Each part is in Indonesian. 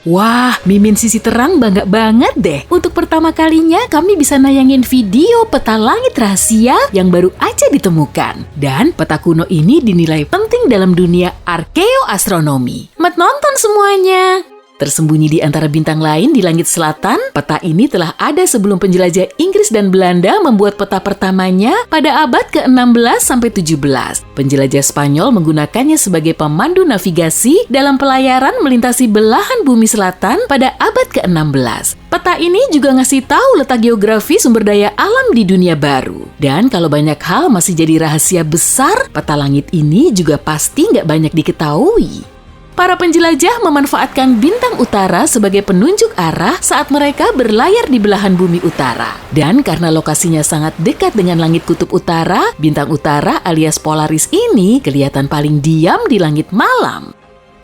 Wah, Mimin Sisi Terang bangga banget deh. Untuk pertama kalinya kami bisa nayangin video peta langit rahasia yang baru aja ditemukan. Dan peta kuno ini dinilai penting dalam dunia arkeoastronomi. Selamat nonton semuanya! Tersembunyi di antara bintang lain di langit selatan, peta ini telah ada sebelum penjelajah Inggris dan Belanda membuat peta pertamanya pada abad ke-16 sampai 17. Penjelajah Spanyol menggunakannya sebagai pemandu navigasi dalam pelayaran melintasi belahan bumi selatan pada abad ke-16. Peta ini juga ngasih tahu letak geografi sumber daya alam di dunia baru. Dan kalau banyak hal masih jadi rahasia besar, peta langit ini juga pasti nggak banyak diketahui. Para penjelajah memanfaatkan bintang utara sebagai penunjuk arah saat mereka berlayar di belahan bumi utara. Dan karena lokasinya sangat dekat dengan langit kutub utara, bintang utara alias Polaris ini kelihatan paling diam di langit malam.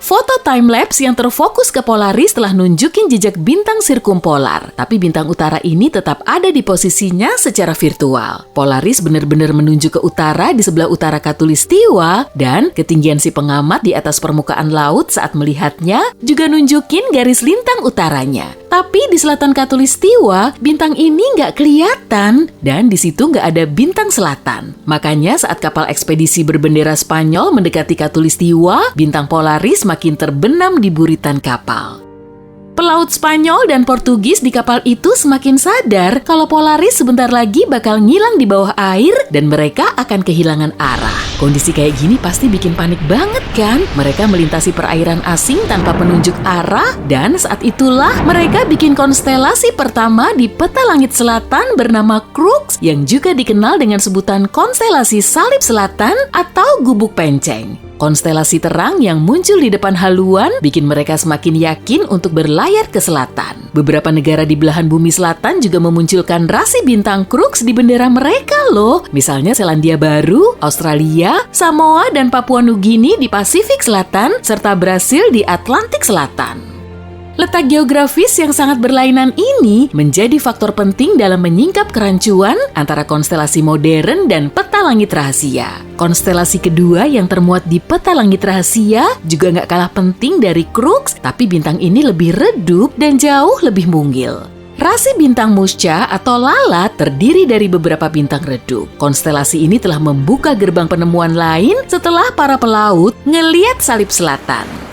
Foto timelapse yang terfokus ke Polaris telah nunjukin jejak bintang sirkumpolar, tapi bintang utara ini tetap ada di posisinya secara virtual. Polaris benar-benar menunjuk ke utara di sebelah utara Khatulistiwa, dan ketinggian si pengamat di atas permukaan laut saat melihatnya juga nunjukin garis lintang utaranya. Tapi di selatan Khatulistiwa, bintang ini nggak kelihatan, dan di situ nggak ada bintang selatan. Makanya saat kapal ekspedisi berbendera Spanyol mendekati Khatulistiwa, bintang Polaris makin terbenam di buritan kapal. Pelaut Spanyol dan Portugis di kapal itu semakin sadar kalau Polaris sebentar lagi bakal ngilang di bawah air dan mereka akan kehilangan arah. Kondisi kayak gini pasti bikin panik banget kan? Mereka melintasi perairan asing tanpa penunjuk arah dan saat itulah mereka bikin konstelasi pertama di peta langit selatan bernama Crux yang juga dikenal dengan sebutan konstelasi Salib Selatan atau Gubuk Penceng. Konstelasi terang yang muncul di depan haluan bikin mereka semakin yakin untuk berlayar ke selatan. Beberapa negara di belahan bumi selatan juga memunculkan rasi bintang Crux di bendera mereka loh. Misalnya Selandia Baru, Australia, Samoa, dan Papua Nugini di Pasifik Selatan, serta Brasil di Atlantik Selatan. Letak geografis yang sangat berlainan ini menjadi faktor penting dalam menyingkap kerancuan antara konstelasi modern dan peta langit rahasia. Konstelasi kedua yang termuat di peta langit rahasia juga nggak kalah penting dari Crux, tapi bintang ini lebih redup dan jauh lebih mungil. Rasi bintang Musca atau Lalat terdiri dari beberapa bintang redup. Konstelasi ini telah membuka gerbang penemuan lain setelah para pelaut ngeliat Salib Selatan.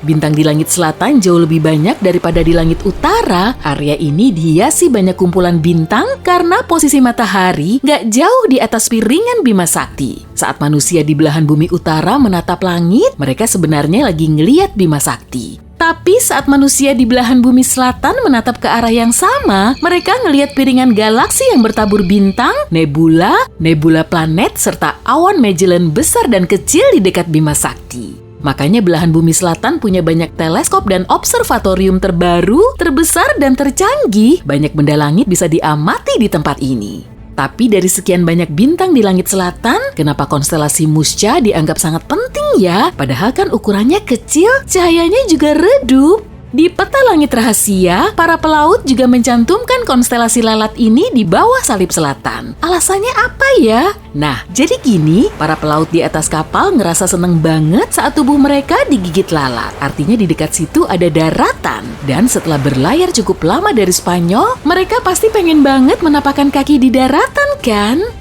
Bintang di langit selatan jauh lebih banyak daripada di langit utara. Area ini dihiasi banyak kumpulan bintang karena posisi matahari nggak jauh di atas piringan Bima Sakti. Saat manusia di belahan bumi utara menatap langit, mereka sebenarnya lagi ngeliat Bima Sakti. Tapi saat manusia di belahan bumi selatan menatap ke arah yang sama, mereka ngelihat piringan galaksi yang bertabur bintang, nebula, nebula planet, serta awan Magellan besar dan kecil di dekat Bima Sakti. Makanya belahan bumi selatan punya banyak teleskop dan observatorium terbaru, terbesar dan tercanggih. Banyak benda langit bisa diamati di tempat ini. Tapi dari sekian banyak bintang di langit selatan, kenapa konstelasi Musca dianggap sangat penting ya? Padahal kan ukurannya kecil, cahayanya juga redup. Di peta langit rahasia, para pelaut juga mencantumkan konstelasi Lalat ini di bawah Salib Selatan. Alasannya apa ya? Nah, jadi gini, para pelaut di atas kapal ngerasa seneng banget saat tubuh mereka digigit lalat. Artinya di dekat situ ada daratan. Dan setelah berlayar cukup lama dari Spanyol, mereka pasti pengen banget menapakkan kaki di daratan kan?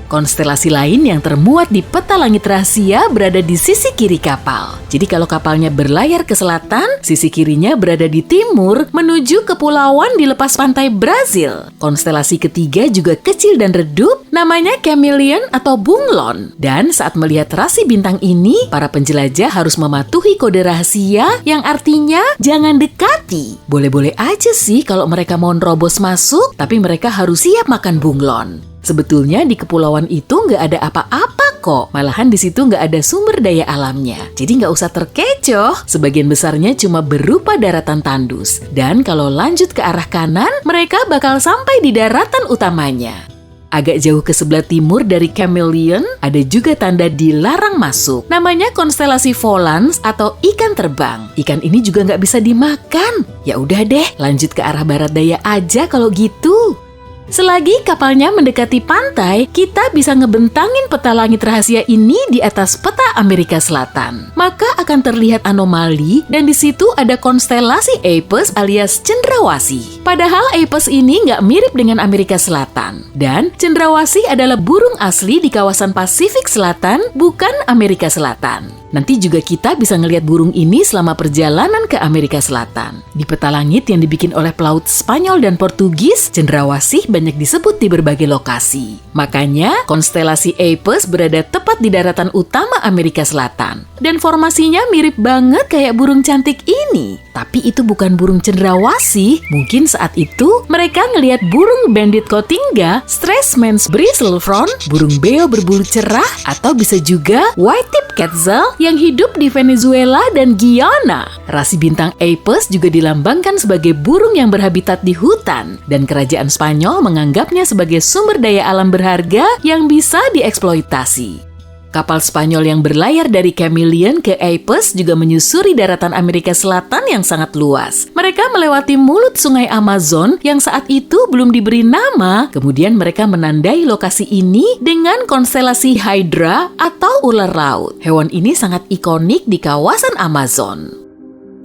Konstelasi lain yang termuat di peta langit rahasia berada di sisi kiri kapal. Jadi kalau kapalnya berlayar ke selatan, sisi kirinya berada di timur menuju kepulauan di lepas pantai Brazil. Konstelasi ketiga juga kecil dan redup, namanya Chameleon atau bunglon. Dan saat melihat rasi bintang ini, para penjelajah harus mematuhi kode rahasia yang artinya jangan dekati. Boleh-boleh aja sih kalau mereka mau nerobos masuk, tapi mereka harus siap makan bunglon. Sebetulnya di kepulauan itu nggak ada apa-apa kok. Malahan di situ nggak ada sumber daya alamnya. Jadi nggak usah terkecoh. Sebagian besarnya cuma berupa daratan tandus. Dan kalau lanjut ke arah kanan, mereka bakal sampai di daratan utamanya. Agak jauh ke sebelah timur dari Chameleon, ada juga tanda dilarang masuk. Namanya konstelasi Volans atau ikan terbang. Ikan ini juga nggak bisa dimakan. Ya udah deh, lanjut ke arah barat daya aja kalau gitu. Selagi kapalnya mendekati pantai, kita bisa ngebentangin peta langit rahasia ini di atas peta Amerika Selatan. Maka akan terlihat anomali dan di situ ada konstelasi Apus alias cendrawasih. Padahal Apus ini nggak mirip dengan Amerika Selatan. Dan cendrawasih adalah burung asli di kawasan Pasifik Selatan, bukan Amerika Selatan. Nanti juga kita bisa ngelihat burung ini selama perjalanan ke Amerika Selatan. Di peta langit yang dibikin oleh pelaut Spanyol dan Portugis, cendrawasih banyak disebut di berbagai lokasi. Makanya, konstelasi Apus berada tepat di daratan utama Amerika Selatan. Dan formasinya mirip banget kayak burung cantik ini. Tapi itu bukan burung cendrawasih. Mungkin saat itu mereka ngelihat burung bandit cotinga, Stressman's bristlefront, burung beo berbulu cerah, atau bisa juga white-tip quetzal yang hidup di Venezuela dan Guyana. Rasi bintang Apus juga dilambangkan sebagai burung yang berhabitat di hutan, dan kerajaan Spanyol menganggapnya sebagai sumber daya alam berharga yang bisa dieksploitasi. Kapal Spanyol yang berlayar dari Chameleon ke Apus juga menyusuri daratan Amerika Selatan yang sangat luas. Mereka melewati mulut sungai Amazon yang saat itu belum diberi nama. Kemudian mereka menandai lokasi ini dengan konstelasi Hydra atau ular laut. Hewan ini sangat ikonik di kawasan Amazon.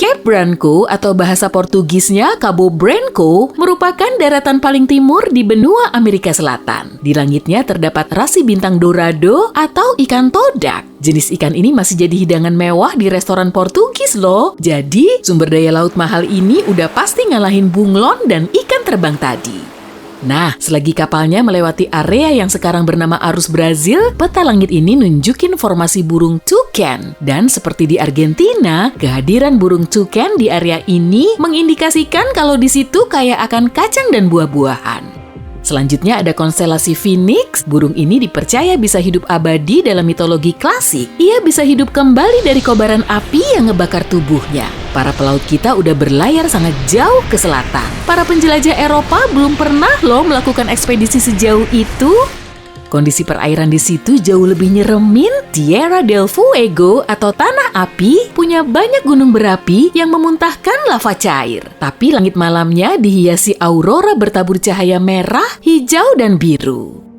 Cape Branco atau bahasa Portugisnya Cabo Branco merupakan daratan paling timur di benua Amerika Selatan. Di langitnya terdapat rasi bintang dorado atau ikan todak. Jenis ikan ini masih jadi hidangan mewah di restoran Portugis loh. Jadi sumber daya laut mahal ini udah pasti ngalahin bunglon dan ikan terbang tadi. Nah, selagi kapalnya melewati area yang sekarang bernama Arus Brazil, peta langit ini nunjukin formasi burung toucan. Dan seperti di Argentina, kehadiran burung toucan di area ini mengindikasikan kalau di situ kaya akan kacang dan buah-buahan. Selanjutnya ada konstelasi Phoenix. Burung ini dipercaya bisa hidup abadi dalam mitologi klasik. Ia bisa hidup kembali dari kobaran api yang ngebakar tubuhnya. Para pelaut kita udah berlayar sangat jauh ke selatan. Para penjelajah Eropa belum pernah loh melakukan ekspedisi sejauh itu. Kondisi perairan di situ jauh lebih nyeremin. Tierra del Fuego atau tanah api punya banyak gunung berapi yang memuntahkan lava cair. Tapi langit malamnya dihiasi aurora bertabur cahaya merah, hijau, dan biru.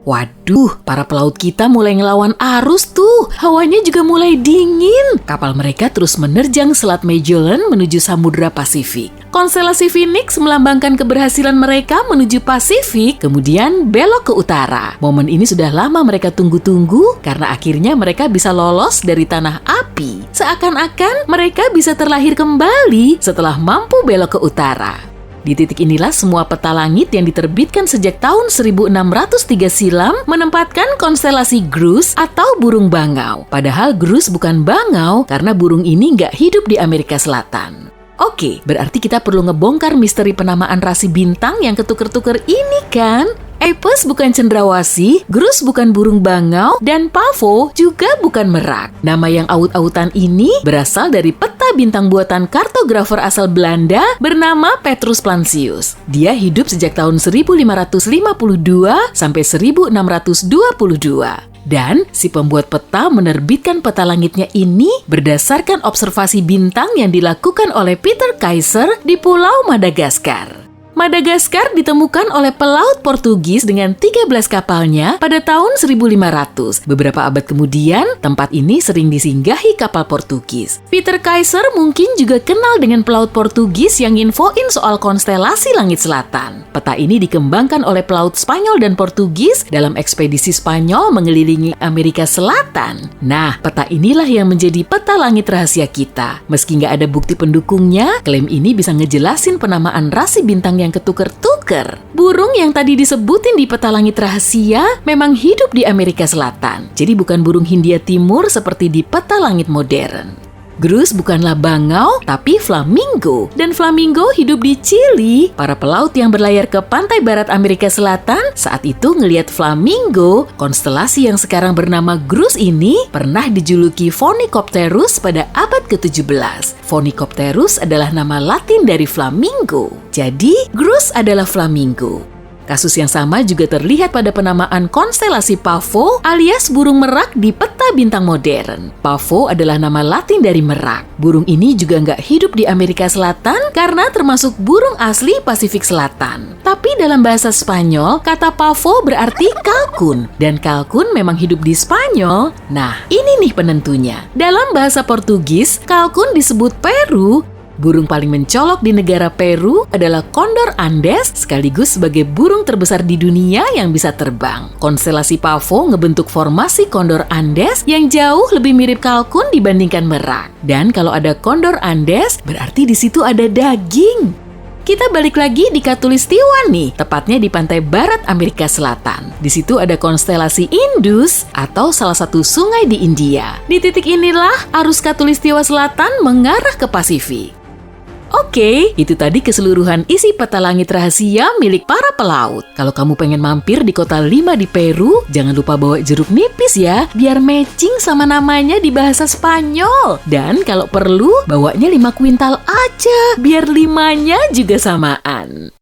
Waduh, para pelaut kita mulai ngelawan arus tuh. Hawanya juga mulai dingin. Kapal mereka terus menerjang Selat Magellan menuju Samudra Pasifik. Konstelasi Phoenix melambangkan keberhasilan mereka menuju Pasifik, kemudian belok ke utara. Momen ini sudah lama mereka tunggu-tunggu karena akhirnya mereka bisa lolos dari tanah api. Seakan-akan mereka bisa terlahir kembali setelah mampu belok ke utara. Di titik inilah semua peta langit yang diterbitkan sejak tahun 1603 silam menempatkan konstelasi Grus atau burung bangau. Padahal Grus bukan bangau karena burung ini nggak hidup di Amerika Selatan. Oke, berarti kita perlu ngebongkar misteri penamaan rasi bintang yang ketuker-tuker ini kan? Apus bukan cendrawasih, Grus bukan burung bangau, dan Pavo juga bukan merak. Nama yang aut-autan ini berasal dari peta bintang buatan kartografer asal Belanda bernama Petrus Plancius. Dia hidup sejak tahun 1552 sampai 1622. Dan si pembuat peta menerbitkan peta langitnya ini berdasarkan observasi bintang yang dilakukan oleh Peter Kaiser di Pulau Madagaskar. Madagaskar ditemukan oleh pelaut Portugis dengan 13 kapalnya pada tahun 1500. Beberapa abad kemudian, tempat ini sering disinggahi kapal Portugis. Peter Kaiser mungkin juga kenal dengan pelaut Portugis yang infoin soal konstelasi langit selatan. Peta ini dikembangkan oleh pelaut Spanyol dan Portugis dalam ekspedisi Spanyol mengelilingi Amerika Selatan. Nah, peta inilah yang menjadi peta langit rahasia kita. Meski nggak ada bukti pendukungnya, klaim ini bisa ngejelasin penamaan rasi bintang yang ketuker-tuker. Burung yang tadi disebutin di peta langit rahasia memang hidup di Amerika Selatan. Jadi bukan burung Hindia Timur seperti di peta langit modern. Grus bukanlah bangau, tapi flamingo. Dan flamingo hidup di Chili. Para pelaut yang berlayar ke pantai barat Amerika Selatan saat itu ngelihat flamingo, konstelasi yang sekarang bernama Grus ini pernah dijuluki Phoenicopterus pada abad ke-17. Phoenicopterus adalah nama Latin dari flamingo. Jadi, Grus adalah flamingo. Kasus yang sama juga terlihat pada penamaan konstelasi Pavo alias burung merak di peta bintang modern. Pavo adalah nama Latin dari merak. Burung ini juga nggak hidup di Amerika Selatan karena termasuk burung asli Pasifik Selatan. Tapi dalam bahasa Spanyol, kata pavo berarti kalkun. Dan kalkun memang hidup di Spanyol. Nah, ini nih penentunya. Dalam bahasa Portugis, kalkun disebut peru. Burung paling mencolok di negara Peru adalah Condor Andes, sekaligus sebagai burung terbesar di dunia yang bisa terbang. Konstelasi Pavo ngebentuk formasi Condor Andes yang jauh lebih mirip kalkun dibandingkan merak. Dan kalau ada Condor Andes, berarti di situ ada daging. Kita balik lagi di Khatulistiwa nih, tepatnya di pantai barat Amerika Selatan. Di situ ada konstelasi Indus atau salah satu sungai di India. Di titik inilah arus Khatulistiwa Selatan mengarah ke Pasifik. Oke, itu tadi keseluruhan isi peta langit rahasia milik para pelaut. Kalau kamu pengen mampir di kota 5 di Peru, jangan lupa bawa jeruk nipis ya, biar matching sama namanya di bahasa Spanyol. Dan kalau perlu, bawanya 5 kuintal aja, biar 5-nya juga samaan.